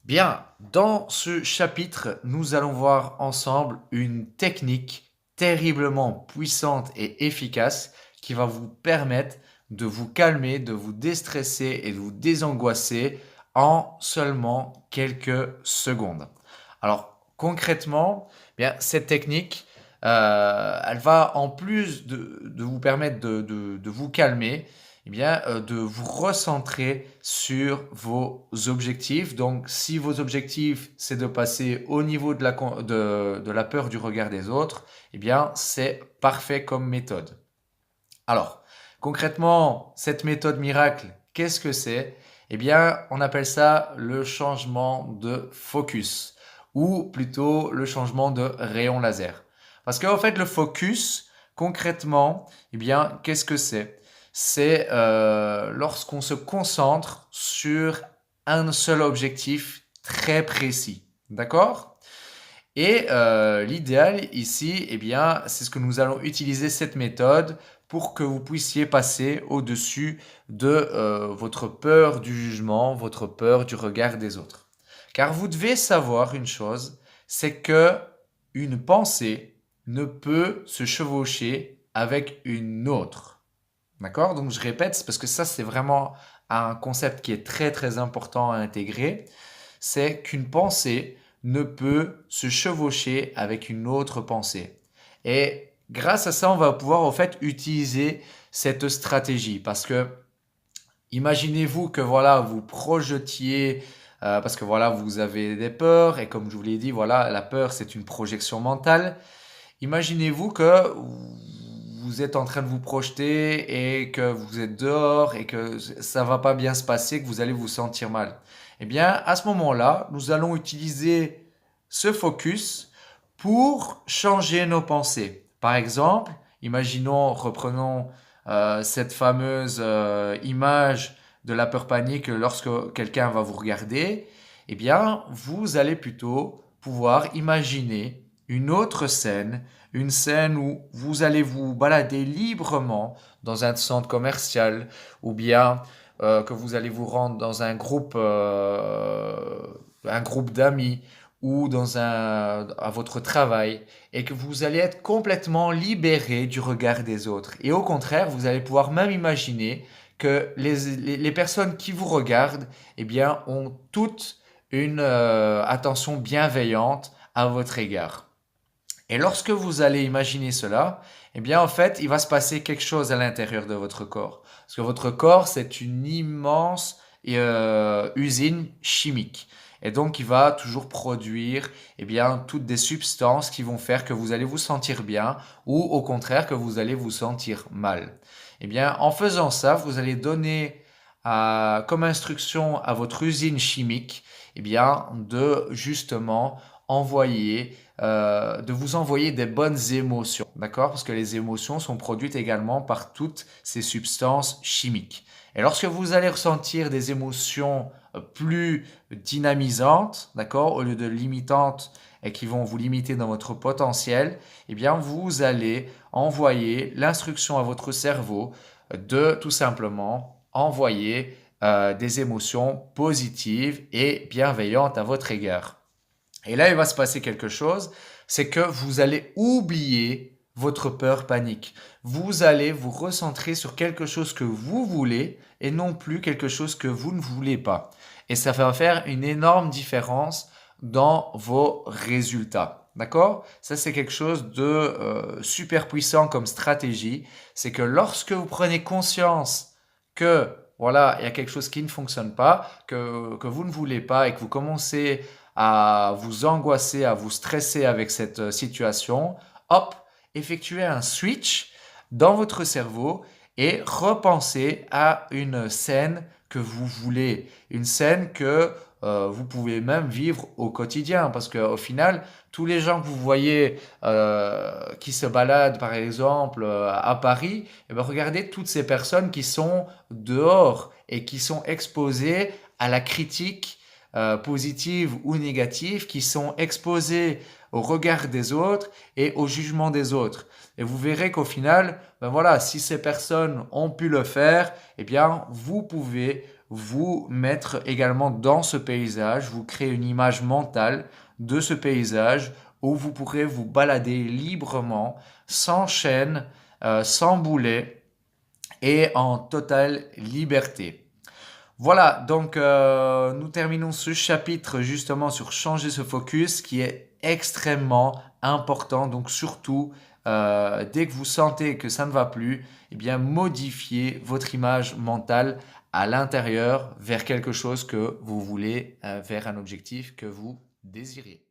Bien, dans ce chapitre, nous allons voir ensemble une technique terriblement puissante et efficace qui va vous permettre de vous calmer, de vous déstresser et de vous désangoisser en seulement quelques secondes. Alors concrètement, bien, cette technique, elle va en plus de vous permettre de vous calmer, eh bien, de vous recentrer sur vos objectifs. Donc, si vos objectifs, c'est de passer au niveau de la peur du regard des autres, eh bien, c'est parfait comme méthode. Alors, concrètement, cette méthode miracle, qu'est-ce que c'est? Eh bien, on appelle ça le changement de focus, ou plutôt le changement de rayon laser. Parce qu'en fait, le focus, concrètement, eh bien, qu'est-ce que c'est? C'est lorsqu'on se concentre sur un seul objectif très précis. D'accord? Et l'idéal ici, eh bien, c'est ce que nous allons utiliser cette méthode pour que vous puissiez passer au-dessus de votre peur du jugement, votre peur du regard des autres. Car vous devez savoir une chose, c'est que une pensée ne peut se chevaucher avec une autre. D'accord? Donc je répète, c'est parce que ça c'est vraiment un concept qui est très très important à intégrer, c'est qu'une pensée ne peut se chevaucher avec une autre pensée. Et grâce à ça, on va pouvoir en fait utiliser cette stratégie parce que imaginez-vous que voilà, vous projetiez parce que voilà, vous avez des peurs et comme je vous l'ai dit, voilà, la peur c'est une projection mentale. Imaginez-vous que vous êtes en train de vous projeter et que vous êtes dehors et que ça va pas bien se passer, que vous allez vous sentir mal. Eh bien, à ce moment-là, nous allons utiliser ce focus pour changer nos pensées. Par exemple, imaginons, reprenons cette fameuse image de la peur panique lorsque quelqu'un va vous regarder. Eh bien, vous allez plutôt pouvoir imaginer une scène où vous allez vous balader librement dans un centre commercial ou bien que vous allez vous rendre dans un groupe d'amis ou à votre travail et que vous allez être complètement libéré du regard des autres. Et au contraire, vous allez pouvoir même imaginer que les personnes qui vous regardent, eh bien, ont toute une attention bienveillante à votre égard. Et lorsque vous allez imaginer cela, eh bien, en fait, il va se passer quelque chose à l'intérieur de votre corps. Parce que votre corps, c'est une immense usine chimique. Et donc, il va toujours produire, eh bien, toutes des substances qui vont faire que vous allez vous sentir bien ou au contraire que vous allez vous sentir mal. Eh bien, en faisant ça, vous allez donner comme instruction à votre usine chimique, eh bien, de justement de vous envoyer des bonnes émotions, d'accord? Parce que les émotions sont produites également par toutes ces substances chimiques. Et lorsque vous allez ressentir des émotions plus dynamisantes, d'accord, au lieu de limitantes et qui vont vous limiter dans votre potentiel, eh bien, vous allez envoyer l'instruction à votre cerveau de tout simplement envoyer des émotions positives et bienveillantes à votre égard. Et là, il va se passer quelque chose, c'est que vous allez oublier votre peur panique. Vous allez vous recentrer sur quelque chose que vous voulez et non plus quelque chose que vous ne voulez pas. Et ça va faire une énorme différence dans vos résultats. D'accord? Ça, c'est quelque chose de super puissant comme stratégie. C'est que lorsque vous prenez conscience que voilà, il y a quelque chose qui ne fonctionne pas, que vous ne voulez pas et que vous commencez à vous angoisser, à vous stresser avec cette situation, hop, effectuez un switch dans votre cerveau et repensez à une scène que vous voulez, une scène que vous pouvez même vivre au quotidien, parce qu'au final, tous les gens que vous voyez qui se baladent, par exemple, à Paris, eh ben, regardez toutes ces personnes qui sont dehors et qui sont exposées à la critique positives ou négatives, qui sont exposées au regard des autres et au jugement des autres. Et vous verrez qu'au final, ben voilà, si ces personnes ont pu le faire, eh bien, vous pouvez vous mettre également dans ce paysage, vous créer une image mentale de ce paysage où vous pourrez vous balader librement, sans chaîne, sans boulet et en totale liberté. Voilà, donc nous terminons ce chapitre justement sur changer ce focus qui est extrêmement important. Donc surtout, dès que vous sentez que ça ne va plus, eh bien modifiez votre image mentale à l'intérieur vers quelque chose que vous voulez, vers un objectif que vous désirez.